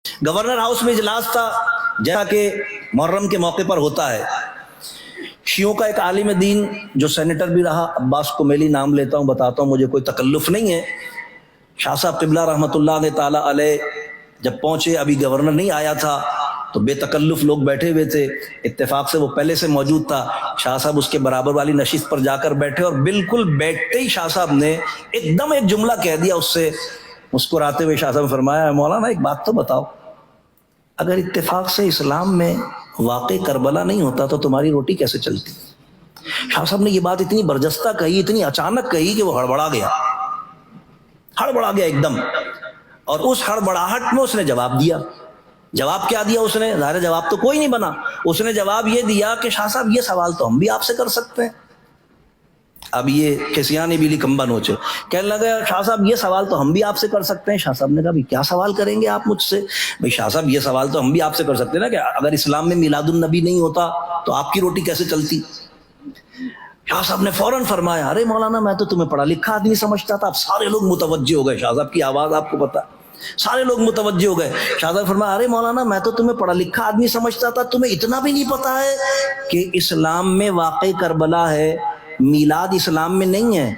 Governor house میں اجلاس تھا جیسا کہ محرم کے موقع پر ہوتا ہے. شیعوں کا ایک عالم دین جو سینیٹر بھی رہا، عباس کمیلی نام لیتا ہوں، بتاتا ہوں، مجھے کوئی تکلف نہیں ہے. شاہ صاحب قبلہ رحمۃ اللہ تعالی علیہ جب پہنچے، ابھی گورنر نہیں آیا تھا، تو بے تکلف لوگ بیٹھے ہوئے تھے. اتفاق سے وہ پہلے سے موجود تھا. شاہ صاحب اس کے برابر والی نشست پر جا کر بیٹھے، اور بالکل بیٹھتے ہی شاہ صاحب نے ایک دم ایک جملہ کہہ دیا. اس سے مسکراتے ہوئے شاہ صاحب نے فرمایا، مولانا ایک بات تو بتاؤ، اگر اتفاق سے اسلام میں واقع کربلا نہیں ہوتا تو تمہاری روٹی کیسے چلتی؟ شاہ صاحب نے یہ بات اتنی برجستہ کہی، اتنی اچانک کہی کہ وہ ہڑبڑا گیا ایک دم. اور اس ہڑبڑاہٹ میں اس نے جواب دیا. جواب کیا دیا اس نے؟ ظاہر جواب تو کوئی نہیں بنا. اس نے جواب یہ دیا کہ شاہ صاحب یہ سوال تو ہم بھی آپ سے کر سکتے ہیں. اب یہ کسیانی بیلی کمبا نوچے، کہنے لگا شاہ صاحب یہ سوال تو ہم بھی آپ سے کر سکتے ہیں. شاہ صاحب نے کہا بھائی کیا سوال کریں گے آپ مجھ سے؟ بھائی شاہ صاحب یہ سوال تو ہم بھی آپ سے کر سکتے ہیں نا کہ اگر اسلام میں میلاد النبی نہیں ہوتا تو آپ کی روٹی کیسے چلتی؟ شاہ صاحب نے فوراً فرمایا، ارے مولانا میں تو تمہیں پڑھا لکھا آدمی سمجھتا تھا. اب سارے لوگ متوجہ ہو گئے. شاہ صاحب کی آواز آپ کو پتا، سارے لوگ متوجہ ہو گئے. شاہ صاحب فرمایا، ارے مولانا میں تو تمہیں پڑھا لکھا آدمی سمجھتا تھا، تمہیں اتنا بھی نہیں پتا ہے کہ اسلام میں واقع کربلا ہے. میلاد اسلام میں نہیں ہے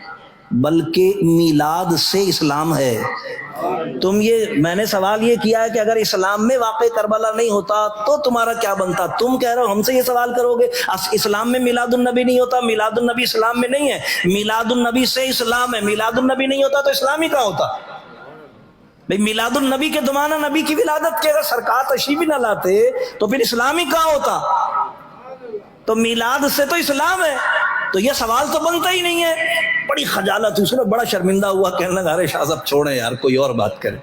بلکہ میلاد سے اسلام ہے. میں نے سوال یہ کیا ہے کہ اگر اسلام میں واقع کربلا نہیں ہوتا تو تمہارا کیا بنتا؟ تم کہہ رہے ہو ہم سے یہ سوال کرو گے. اسلام میں میلاد النبی نہیں ہوتا، میلاد النبی اسلام میں نہیں ہے، میلاد النبی سے اسلام ہے. میلاد النبی نہیں ہوتا تو اسلام ہی کہاں ہوتا؟ بھئی میلاد النبی کے دمانہ نبی کی ولادت کے اگر سرکار تشریف بھی نہ لاتے تو پھر اسلام ہی کہاں ہوتا؟ تو میلاد سے تو اسلام ہے، تو یہ سوال تو بنتا ہی نہیں ہے. بڑی خجالت، اس نے بڑا شرمندہ ہوا، کہنے لگا ارے شاہ صاحب چھوڑیں یار، کوئی اور بات کریں.